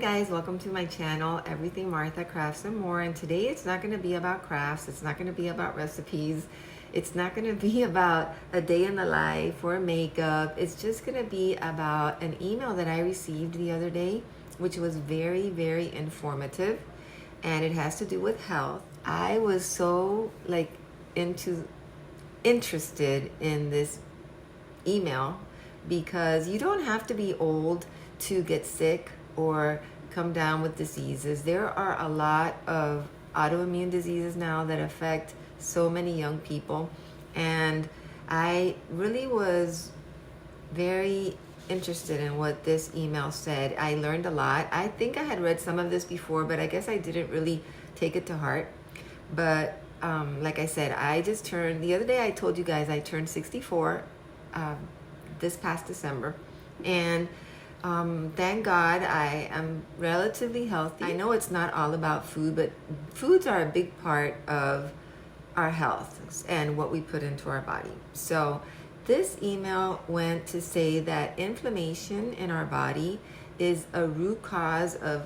guys, welcome to my channel, Everything Martha Crafts and More. And today it's not going to be about crafts, it's not going to be about recipes, it's not going to be about a day in the life or makeup. It's just going to be about an email that I received the other day, which was very, very informative, and it has to do with health. I was so interested in this email because you don't have to be old to get sick or come down with diseases. There are a lot of autoimmune diseases now that affect so many young people, and I really was very interested in what this email said. I learned a lot. I think I had read some of this before, but I guess I didn't really take it to heart. But like I said, I just turned, the other day I told you guys I turned 64 this past December, and thank God I am relatively healthy. I know it's not all about food, but foods are a big part of our health and what we put into our body. So this email went to say that inflammation in our body is a root cause of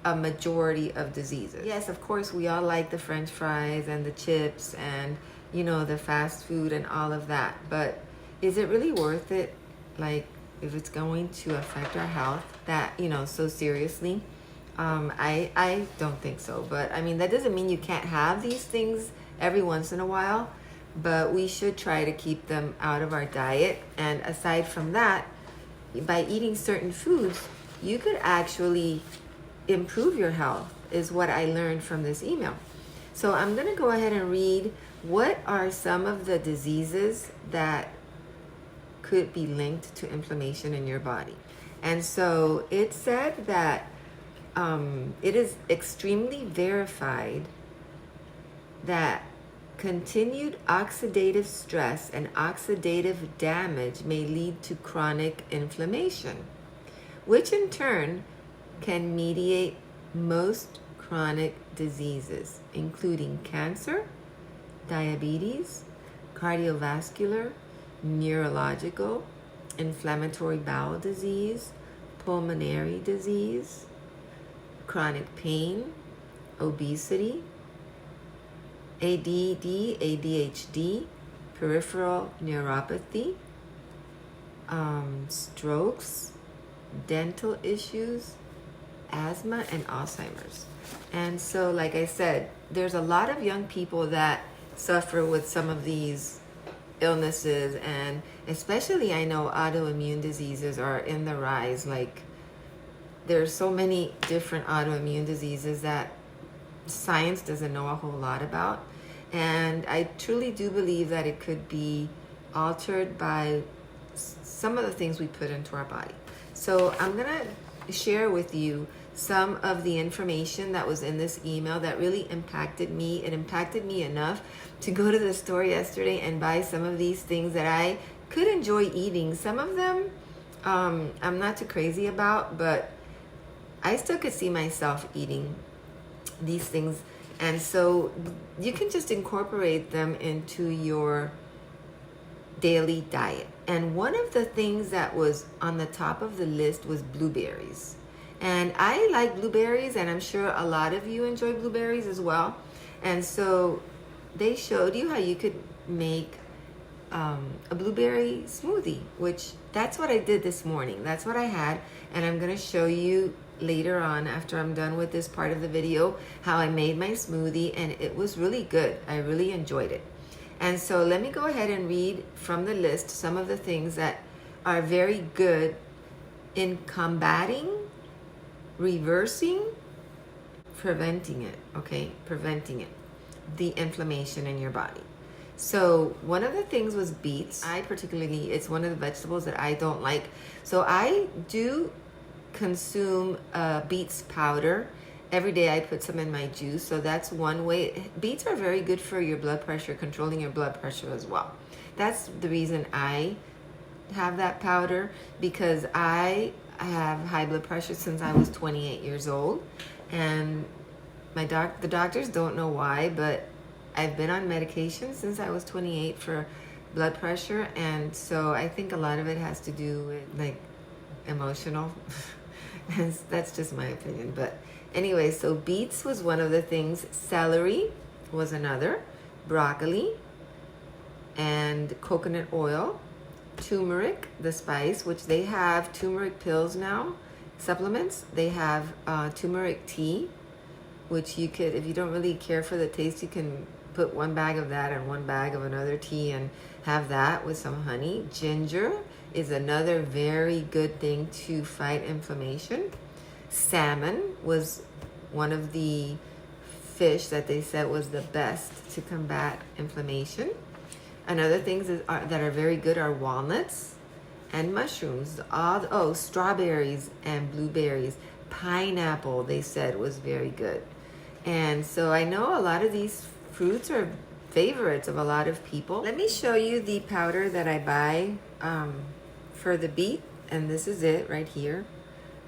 a majority of diseases. Yes, of course, we all like the French fries and the chips and, you know, the fast food and all of that, but is it really worth it? Like, if it's going to affect our health that, you know, so seriously? I don't think so. But I mean, that doesn't mean you can't have these things every once in a while, but we should try to keep them out of our diet. And aside from that, by eating certain foods, you could actually improve your health, is what I learned from this email. So I'm going to go ahead and read what are some of the diseases that could be linked to inflammation in your body. And so it said that it is extremely verified that continued oxidative stress and oxidative damage may lead to chronic inflammation, which in turn can mediate most chronic diseases, including cancer, diabetes, cardiovascular, neurological, inflammatory bowel disease, pulmonary disease, chronic pain, obesity, ADD, ADHD, peripheral neuropathy, strokes, dental issues, asthma, and Alzheimer's. And so, like I said, there's a lot of young people that suffer with some of these illnesses, and especially I know autoimmune diseases are in the rise. Like, there's so many different autoimmune diseases that science doesn't know a whole lot about, and I truly do believe that it could be altered by some of the things we put into our body. So I'm gonna share with you some of the information that was in this email that really impacted me. It impacted me enough to go to the store yesterday and buy some of these things that I could enjoy eating. Some of them I'm not too crazy about, but I still could see myself eating these things. And so you can just incorporate them into your daily diet. And one of the things that was on the top of the list was blueberries. And I like blueberries, and I'm sure a lot of you enjoy blueberries as well. And so they showed you how you could make a blueberry smoothie, which that's what I did this morning. That's what I had, and I'm going to show you later on, after I'm done with this part of the video, how I made my smoothie, and it was really good. I really enjoyed it. And so let me go ahead and read from the list some of the things that are very good in combating, reversing, preventing it, the inflammation in your body. So one of the things was beets. It's one of the vegetables that I don't like. So I do consume beets powder. Every day I put some in my juice. So that's one way. Beets are very good for your blood pressure, controlling your blood pressure as well. That's the reason I have that powder, because I have high blood pressure since I was 28 years old, and the doctors don't know why, but I've been on medication since I was 28 for blood pressure, and so I think a lot of it has to do with like emotional That's just my opinion. But anyway, so beets was one of the things. Celery was another. Broccoli and coconut oil. Turmeric, the spice, which they have turmeric pills now, supplements. They have turmeric tea, which you could, if you don't really care for the taste, you can put one bag of that and one bag of another tea and have that with some honey. Ginger is another very good thing to fight inflammation. Salmon was one of the fish that they said was the best to combat inflammation. Another things that are very good are walnuts and mushrooms. Strawberries and blueberries. Pineapple, they said, was very good. And so I know a lot of these fruits are favorites of a lot of people. Let me show you the powder that I buy for the beet. And this is it right here.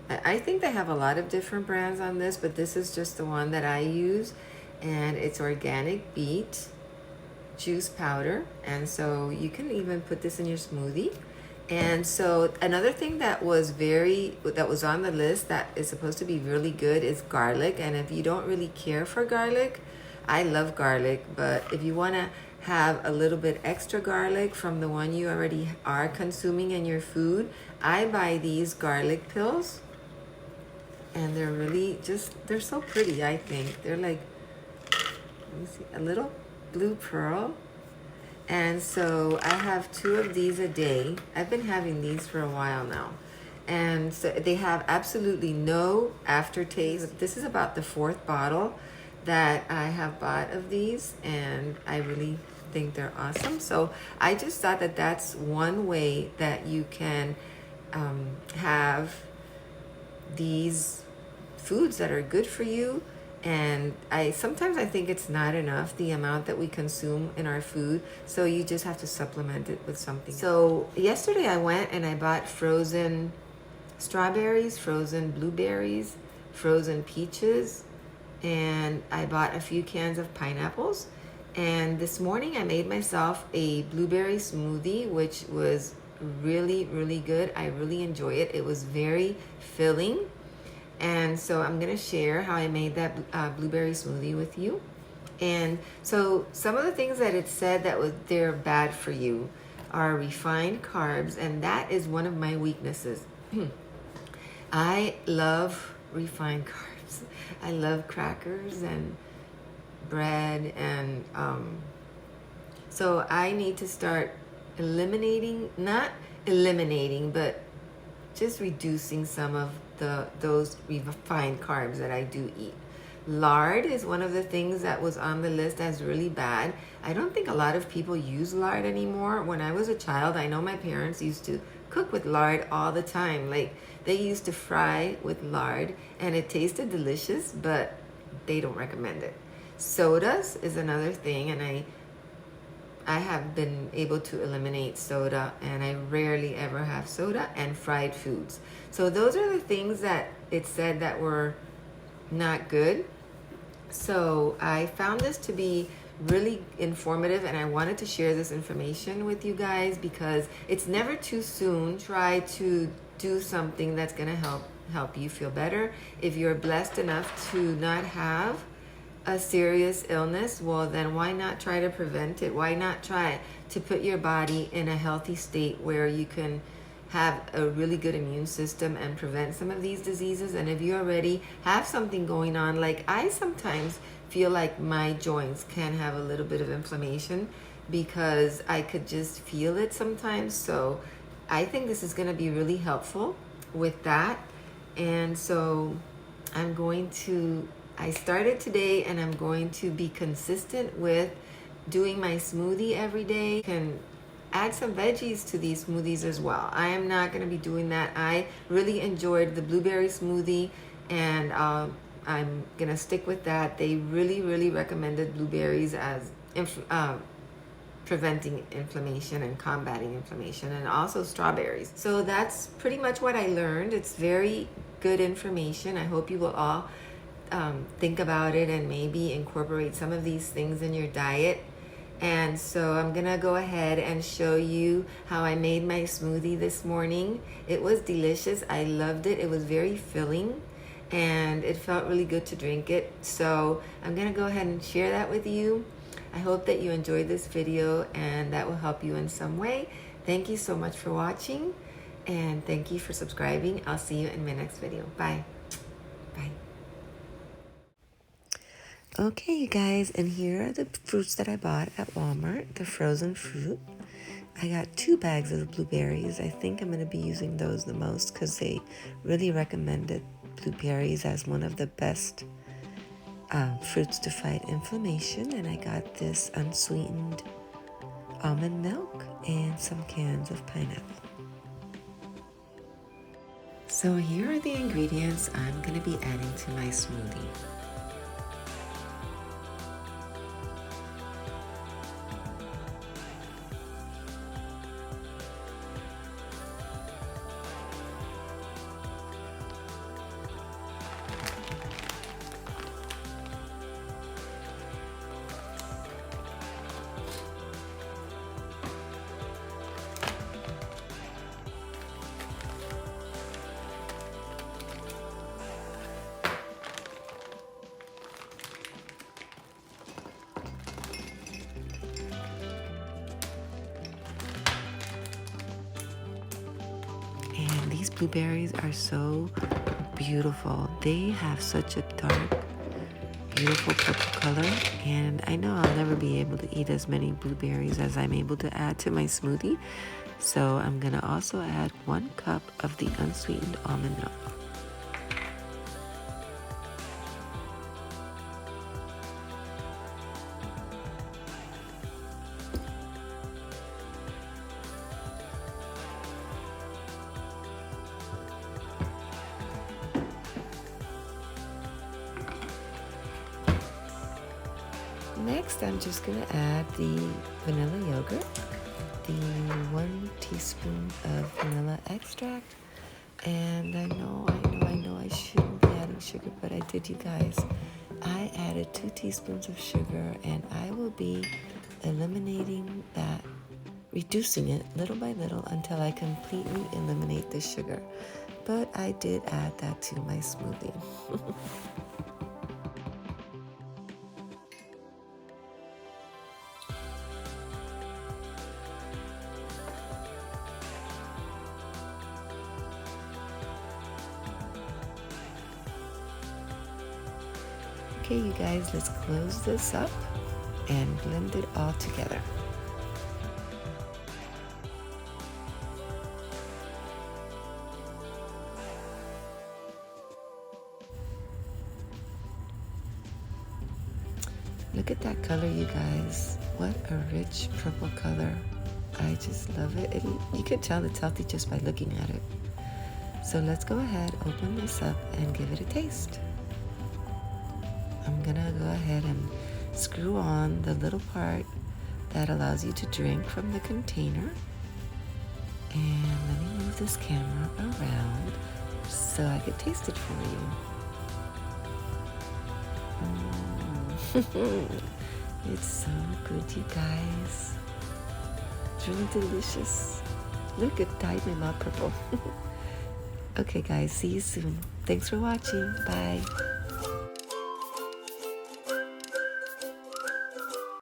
I think they have a lot of different brands on this, but this is just the one that I use. And it's Organic Beet juice powder, and so you can even put this in your smoothie. And so another thing that was on the list that is supposed to be really good is garlic. And if you don't really care for garlic, I love garlic, but if you want to have a little bit extra garlic from the one you already are consuming in your food, I buy these garlic pills, and they're really they're so pretty. I think they're like, let me see, a little blue pearl. And so I have 2 of these a day. I've been having these for a while now, and so they have absolutely no aftertaste. This is about the 4th bottle that I have bought of these, and I really think they're awesome. So I just thought that that's one way that you can have these foods that are good for you. And sometimes I think it's not enough, the amount that we consume in our food, so you just have to supplement it with something. So yesterday I went and I bought frozen strawberries, frozen blueberries, frozen peaches, and I bought a few cans of pineapples. And this morning I made myself a blueberry smoothie, which was really, really good. I really enjoy it. It was very filling. And so I'm going to share how I made that blueberry smoothie with you. And so some of the things that it said that they're bad for you are refined carbs, and that is one of my weaknesses. I love refined carbs. I love crackers and bread, and so I need to start not eliminating, but just reducing some of those refined carbs that I do eat. Lard is one of the things that was on the list as really bad. I don't think a lot of people use lard anymore. When I was a child, I know my parents used to cook with lard all the time. Like, they used to fry with lard, and it tasted delicious, but they don't recommend it. Sodas is another thing, and I have been able to eliminate soda, and I rarely ever have soda, and fried foods. So those are the things that it said that were not good. So I found this to be really informative, and I wanted to share this information with you guys because it's never too soon. Try to do something that's going to help you feel better. If you're blessed enough to not have a serious illness, well, then why not try to prevent it? Why not try to put your body in a healthy state where you can have a really good immune system and prevent some of these diseases? And if you already have something going on, like I sometimes feel like my joints can have a little bit of inflammation because I could just feel it sometimes. So I think this is going to be really helpful with that. And so I started today, and I'm going to be consistent with doing my smoothie every day. You can add some veggies to these smoothies as well. I am not going to be doing that. I really enjoyed the blueberry smoothie, and I'm going to stick with that. They really, really recommended blueberries as preventing inflammation and combating inflammation, and also strawberries. So that's pretty much what I learned. It's very good information. I hope you will all think about it and maybe incorporate some of these things in your diet. And so I'm gonna go ahead and show you how I made my smoothie this morning. It was delicious. I loved it. It was very filling and it felt really good to drink it. So I'm gonna go ahead and share that with you. I hope that you enjoyed this video and that will help you in some way. Thank you so much for watching and thank you for subscribing. I'll see you in my next video. Bye. Bye. Okay, you guys, and here are the fruits that I bought at Walmart, the frozen fruit. I got 2 bags of blueberries. I think I'm going to be using those the most because they really recommended blueberries as one of the best fruits to fight inflammation. And I got this unsweetened almond milk and some cans of pineapple. So here are the ingredients I'm going to be adding to my smoothie. And these blueberries are so beautiful. They have such a dark, beautiful purple color. And I know I'll never be able to eat as many blueberries as I'm able to add to my smoothie. So I'm gonna also add 1 cup of the unsweetened almond milk. Next, I'm just going to add the vanilla yogurt, the 1 teaspoon of vanilla extract, and I know I shouldn't be adding sugar, but I did, you guys. I added 2 teaspoons of sugar, and I will be eliminating that, reducing it little by little until I completely eliminate the sugar. But I did add that to my smoothie. Okay, you guys, let's close this up and blend it all together. Look at that color, you guys. What a rich purple color. I just love it. You can tell it's healthy just by looking at it. So let's go ahead, open this up, and give it a taste. I'm gonna go ahead and screw on the little part that allows you to drink from the container. And let me move this camera around so I can taste it for you. It's so good, you guys. It's really delicious. Look, it dyed my mouth purple. Okay, guys, see you soon. Thanks for watching. Bye.